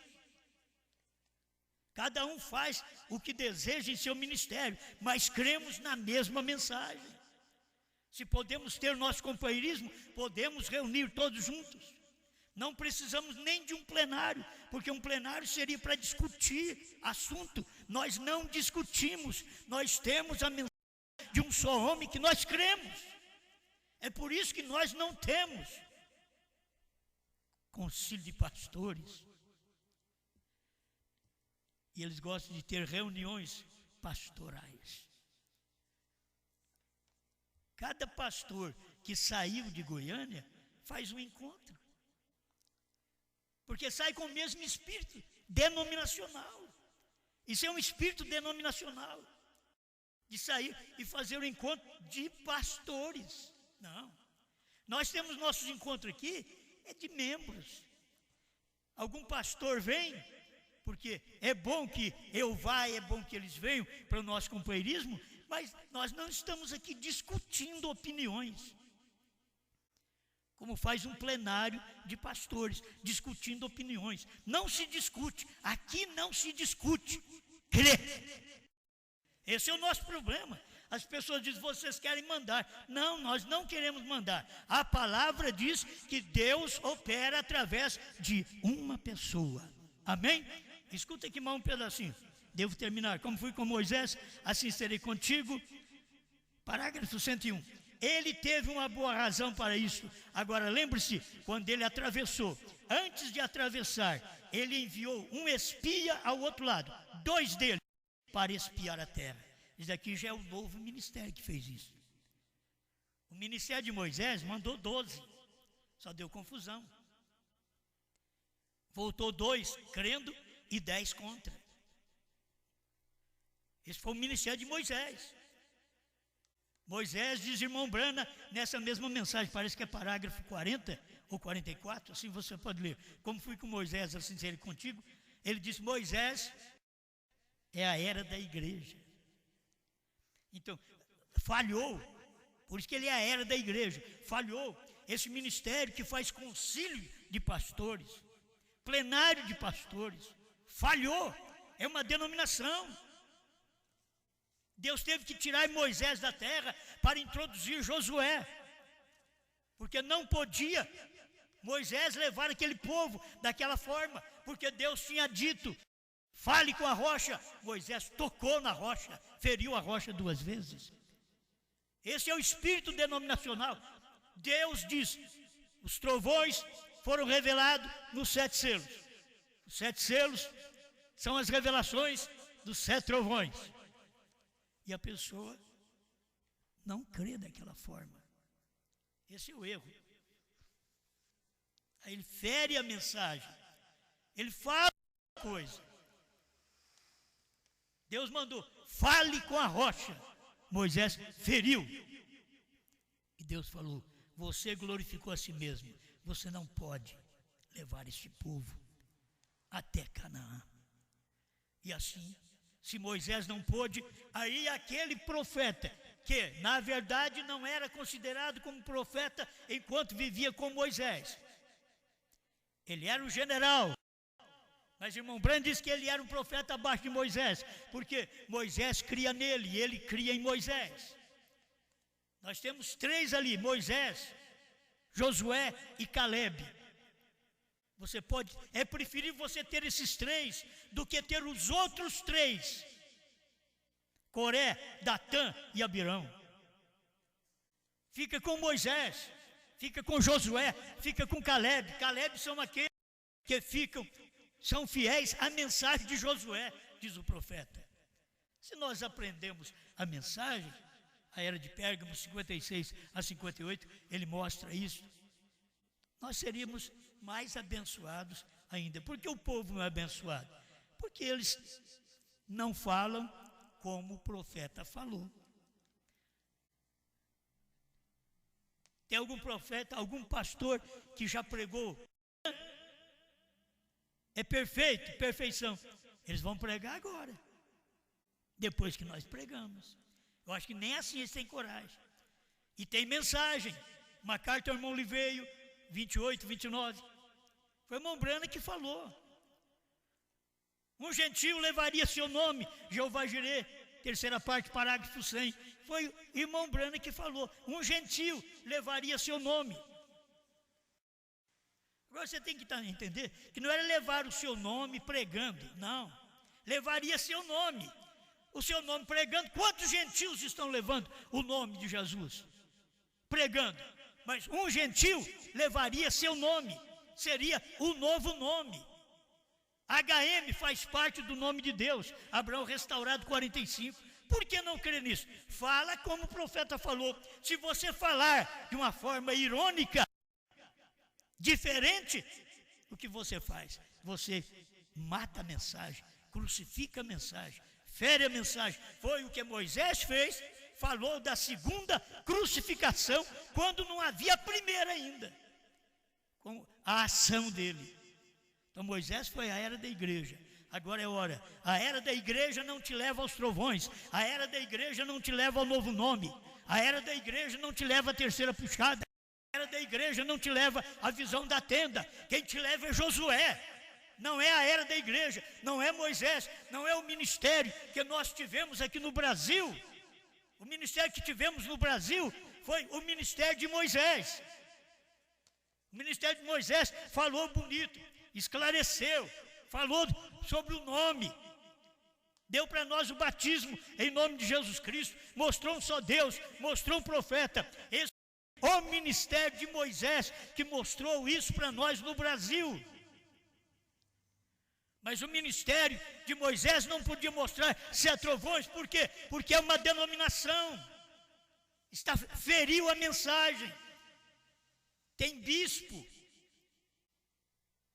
Cada um faz o que deseja em seu ministério, mas cremos na mesma mensagem. Se podemos ter nosso companheirismo, podemos reunir todos juntos. Não precisamos nem de um plenário, porque um plenário seria para discutir assunto. Nós não discutimos, nós temos a mensagem de um só homem que nós cremos. É por isso que nós não temos concílio de pastores. E eles gostam de ter reuniões pastorais. Cada pastor que saiu de Goiânia faz um encontro. Porque sai com o mesmo espírito denominacional. Isso é um espírito denominacional. De sair e fazer um encontro de pastores. Não. Nós temos nossos encontros aqui, é de membros. Algum pastor vem, porque é bom que eu vá, é bom que eles venham para o nosso companheirismo, mas nós não estamos aqui discutindo opiniões, como faz um plenário de pastores, discutindo opiniões. Não se discute, aqui não se discute, crê. Esse é o nosso problema. As pessoas dizem, vocês querem mandar. Não, nós não queremos mandar. A palavra diz que Deus opera através de uma pessoa. Amém? Escuta aqui mais um pedacinho. Devo terminar. Como fui com Moisés, assim serei contigo. Parágrafo 101. Ele teve uma boa razão para isso. Agora lembre-se, quando ele atravessou, antes de atravessar, ele enviou um espia ao outro lado, 2 deles, para espiar a terra. Isso aqui já é o novo ministério que fez isso. O ministério de Moisés mandou 12, só deu confusão. Voltou 2 crendo e 10 contra. Esse foi o ministério de Moisés. Moisés diz, irmão Brana, nessa mesma mensagem, parece que é parágrafo 40 ou 44, assim você pode ler. Como fui com Moisés, assim serei contigo. Ele disse, Moisés é a era da igreja. Então, falhou, por isso que ele é a era da igreja, falhou esse ministério que faz concílio de pastores, plenário de pastores, falhou, é uma denominação. Deus teve que tirar Moisés da terra para introduzir Josué, porque não podia Moisés levar aquele povo daquela forma, porque Deus tinha dito, fale com a rocha. Moisés tocou na rocha, feriu a rocha 2 vezes. Esse é o espírito denominacional. Deus diz, os trovões foram revelados nos 7 selos. Os 7 selos são as revelações dos 7 trovões. E a pessoa não crê daquela forma. Esse é o erro. Aí ele fere a mensagem. Ele fala coisa. Deus mandou, fale com a rocha. Moisés feriu. E Deus falou, você glorificou a si mesmo. Você não pode levar este povo até Canaã. E assim, se Moisés não pôde, aí aquele profeta, que na verdade não era considerado como profeta enquanto vivia com Moisés. Ele era um general. Mas irmão Brando diz que ele era um profeta abaixo de Moisés, porque Moisés cria nele e ele cria em Moisés. Nós temos 3 ali, Moisés, Josué e Calebe. Você pode, é preferível você ter esses 3 do que ter os outros 3. Coré, Datã e Abirão. Fica com Moisés, fica com Josué, fica com Calebe. Calebe são aqueles que são fiéis à mensagem de Josué, diz o profeta. Se nós aprendemos a mensagem, a era de Pérgamo 56 a 58, ele mostra isso. Nós seríamos mais abençoados ainda. Por que o povo não é abençoado? Porque eles não falam como o profeta falou. Tem algum profeta, algum pastor que já pregou? É perfeito, perfeição. Eles vão pregar agora, depois que nós pregamos. Eu acho que nem assim eles têm coragem. E tem mensagem. Uma carta ao irmão Liveio, 28, 29. Foi o irmão Brana que falou. Um gentio levaria seu nome, Jeová Jirê, terceira parte, parágrafo 100. Foi o irmão Brana que falou. Um gentio levaria seu nome. Agora você tem que entender que não era levar o seu nome pregando, não. Levaria seu nome. O seu nome pregando. Quantos gentios estão levando o nome de Jesus? Pregando. Mas um gentio levaria seu nome. Seria o novo nome. HM faz parte do nome de Deus. Abraão restaurado 45. Por que não crer nisso? Fala como o profeta falou. Se você falar de uma forma irônica, diferente, o que você faz? Você mata a mensagem, crucifica a mensagem, fere a mensagem. Foi o que Moisés fez, falou da segunda crucificação, quando não havia a primeira ainda, com a ação dele. Então Moisés foi a era da igreja. Agora é hora. A era da igreja não te leva aos trovões. A era da igreja não te leva ao novo nome. A era da igreja não te leva à terceira puxada. A era da igreja não te leva à visão da tenda. Quem te leva é Josué. Não é a era da igreja, não é Moisés, não é o ministério que nós tivemos aqui no Brasil. O ministério que tivemos no Brasil foi o ministério de Moisés. O ministério de Moisés falou bonito, esclareceu, falou sobre o nome, deu para nós o batismo em nome de Jesus Cristo, mostrou um só Deus, mostrou um profeta. Esse é o ministério de Moisés que mostrou isso para nós no Brasil. Mas o ministério de Moisés não podia mostrar trovões, por quê? Porque é uma denominação, feriu a mensagem. Tem bispo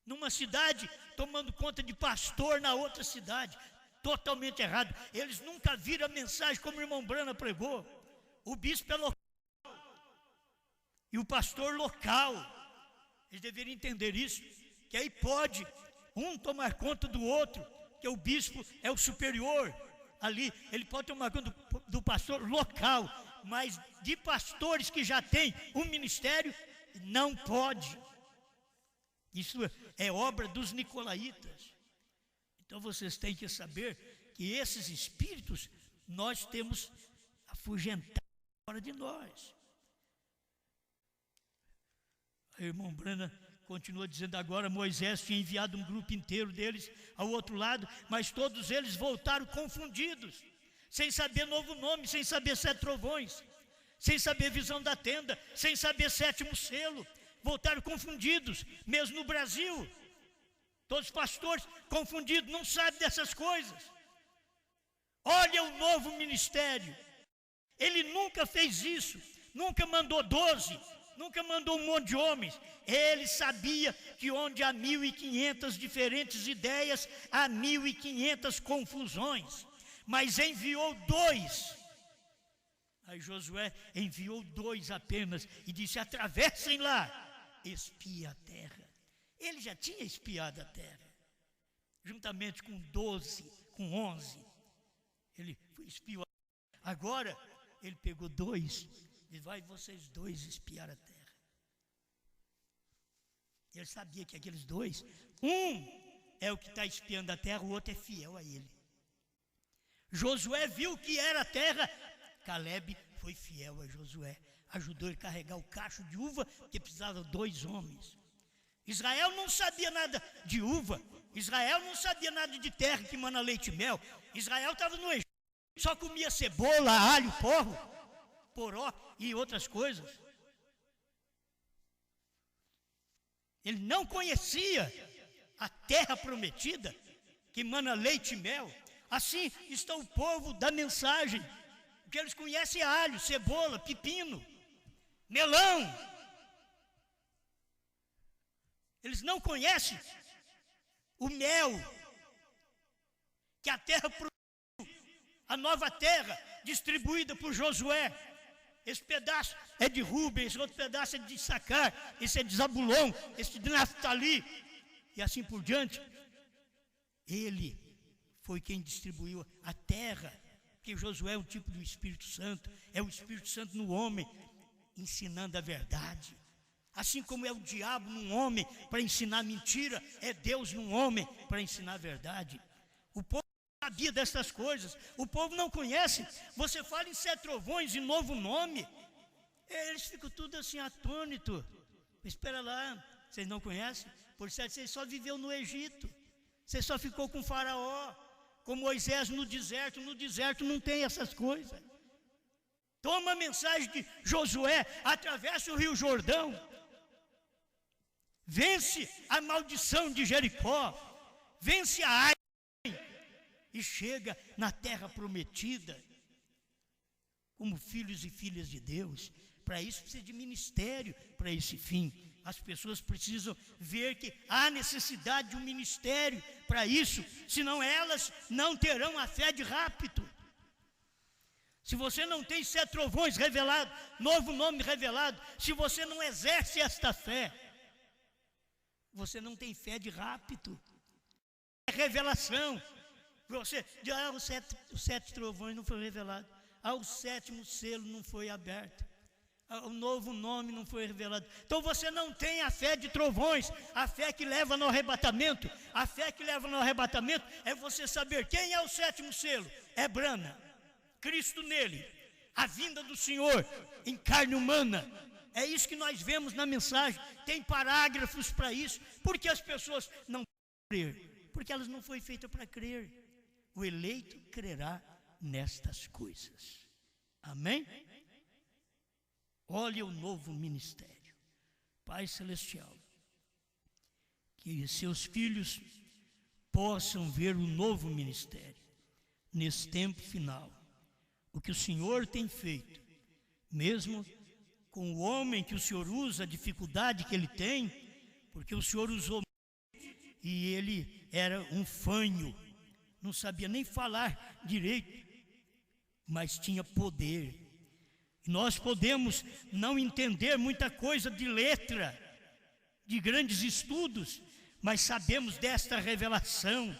numa cidade tomando conta de pastor na outra cidade, totalmente errado. Eles nunca viram a mensagem como o irmão Brana pregou. O bispo é local e o pastor local. Eles deveriam entender isso, que aí pode um tomar conta do outro, que o bispo é o superior ali, ele pode tomar conta do pastor local, mas de pastores que já têm um ministério, não pode. Isso é obra dos nicolaítas. Então vocês têm que saber que esses espíritos nós temos afugentado fora de nós. A irmã Brana continua dizendo: agora Moisés tinha enviado um grupo inteiro deles ao outro lado, mas todos eles voltaram confundidos, sem saber novo nome, sem saber 7 trovões, sem saber visão da tenda, sem saber 7º selo. Voltaram confundidos, mesmo no Brasil. Todos os pastores confundidos, não sabem dessas coisas. Olha o novo ministério. Ele nunca fez isso, nunca mandou 12, nunca mandou um monte de homens. Ele sabia que onde há 1.500 diferentes ideias, há 1.500 confusões, mas enviou 2. Aí Josué enviou 2 apenas e disse: atravessem lá, espia a terra. Ele já tinha espiado a terra, juntamente com 12, com 11, ele espiou. Agora ele pegou 2 e vai vocês 2 espiar a terra. Ele sabia que aqueles 2, um é o que está espiando a terra, o outro é fiel a ele. Josué viu que era a terra. Caleb foi fiel a Josué, ajudou ele a carregar o cacho de uva, porque precisava de 2 homens. Israel não sabia nada de uva, Israel não sabia nada de terra que mana leite e mel. Israel estava no Egito, só comia cebola, alho, porro, poró e outras coisas. Ele não conhecia a terra prometida, que mana leite e mel. Assim está o povo da mensagem, porque eles conhecem alho, cebola, pepino, melão. Eles não conhecem o mel, que a terra produziu, a nova terra distribuída por Josué. Esse pedaço é de Rubem, esse outro pedaço é de Issacar, esse é de Zabulon, esse de Naftali, e assim por diante. Ele foi quem distribuiu a terra, porque Josué é um tipo do Espírito Santo, é o Espírito Santo no homem, ensinando a verdade. Assim como é o diabo num homem para ensinar mentira, é Deus num homem para ensinar a verdade. O povo não sabia dessas coisas, o povo não conhece. Você fala em 7 trovões e novo nome, eles ficam tudo assim atônitos. Espera lá, vocês não conhecem? Por certo, vocês só viveu no Egito, você só ficou com Faraó, com Moisés no deserto não tem essas coisas. Toma a mensagem de Josué, atravessa o rio Jordão, vence a maldição de Jericó, vence a Ai e chega na terra prometida como filhos e filhas de Deus. Para isso precisa de ministério, para esse fim. As pessoas precisam ver que há necessidade de um ministério para isso, senão elas não terão a fé de rápido. Se você não tem 7 trovões revelados, novo nome revelado, se você não exerce esta fé, você não tem fé de rápido. É revelação. Você diz, os sete trovões não foram revelados. O sétimo selo não foi aberto. O novo nome não foi revelado. Então você não tem a fé de trovões, a fé que leva no arrebatamento. A fé que leva no arrebatamento é você saber quem é o sétimo selo. É Brana, Cristo nele, a vinda do Senhor em carne humana. É isso que nós vemos na mensagem. Tem parágrafos para isso. Por que as pessoas não crer? Porque elas não foram feitas para crer. O eleito crerá nestas coisas. Amém? Olha o novo ministério. Pai Celestial, que seus filhos possam ver o novo ministério nesse tempo final. O que o Senhor tem feito, mesmo com o homem que o Senhor usa, a dificuldade que ele tem, porque o Senhor usou e ele era um fanho, não sabia nem falar direito, mas tinha poder. Nós podemos não entender muita coisa de letra, de grandes estudos, mas sabemos desta revelação,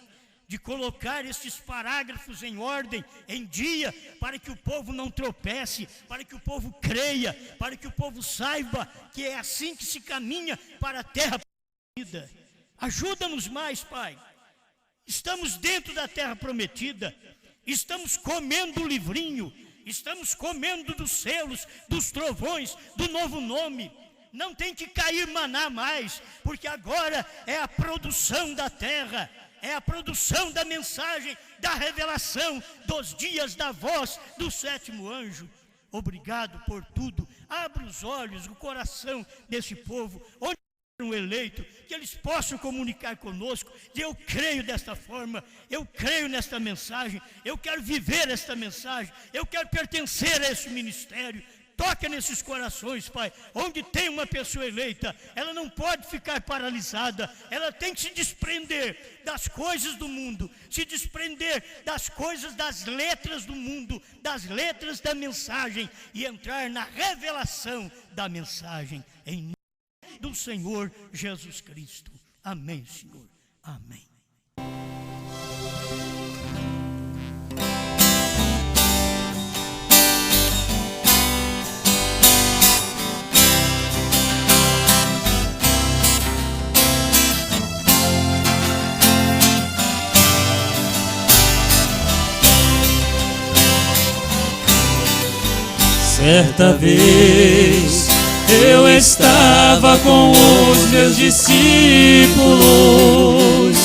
de colocar estes parágrafos em ordem, em dia, para que o povo não tropece, para que o povo creia, para que o povo saiba que é assim que se caminha para a terra prometida. Ajuda-nos mais, Pai. Estamos dentro da terra prometida, estamos comendo o livrinho, estamos comendo dos selos, dos trovões, do novo nome. Não tem que cair maná mais, porque agora é a produção da terra, é a produção da mensagem, da revelação, dos dias da voz do sétimo anjo. Obrigado por tudo. Abra os olhos, o coração desse povo, onde um eleito, que eles possam comunicar conosco. Eu creio desta forma, eu creio nesta mensagem, eu quero viver esta mensagem, eu quero pertencer a esse ministério. Toca nesses corações, Pai. Onde tem uma pessoa eleita, ela não pode ficar paralisada, ela tem que se desprender das coisas do mundo, se desprender das coisas, das letras do mundo, das letras da mensagem, e entrar na revelação da mensagem, em nome do Senhor Jesus Cristo. Amém, Senhor. Amém. Certa vez eu estava com os meus discípulos,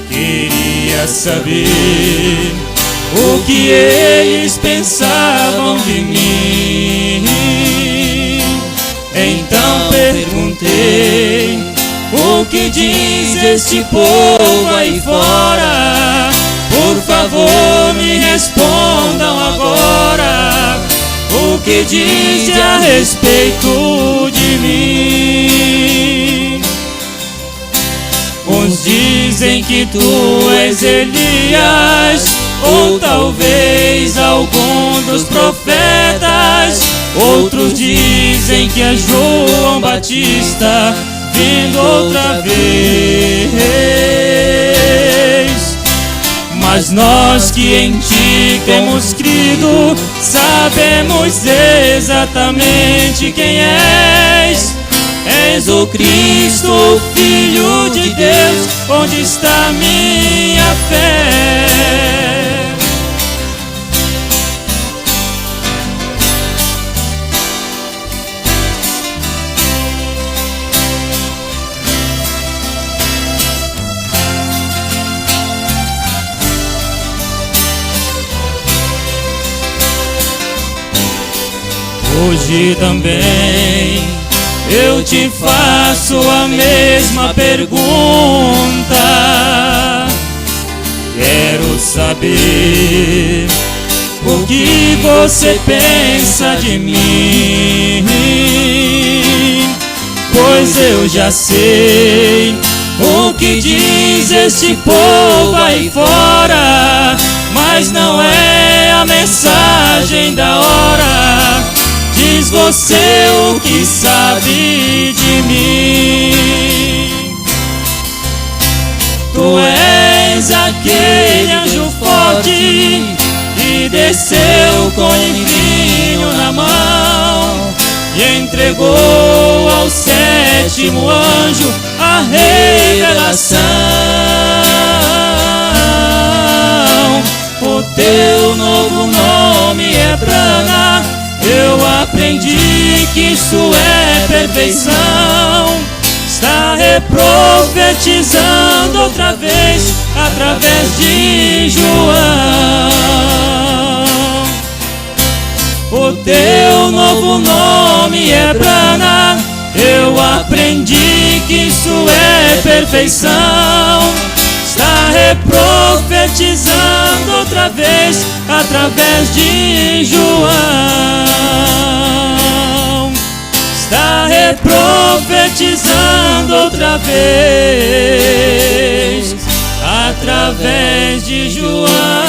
queria saber o que eles pensavam de mim. Então perguntei: o que diz este povo aí fora? Por favor, me respondam agora. O que diz a respeito de mim? Uns dizem que tu és Elias, ou talvez algum dos profetas. Outros dizem que é João Batista vindo outra vez. Mas nós que em ti temos crido, sabemos exatamente quem és. És o Cristo, o Filho de Deus. Onde está minha fé? Hoje também eu te faço a mesma pergunta. Quero saber o que você pensa de mim, pois eu já sei o que diz este povo aí fora, mas não é a mensagem da hora. Diz você o que sabe de mim. Tu és és aquele anjo forte que desceu com vinho na mão e entregou ao sétimo anjo a revelação. O teu novo nome é Brana. Eu aprendi que isso é perfeição. Está reprofetizando outra vez através de João. O teu novo nome é Brana. Eu aprendi que isso é perfeição. Está reprofetizando outra vez através de João. Está reprofetizando outra vez através de João.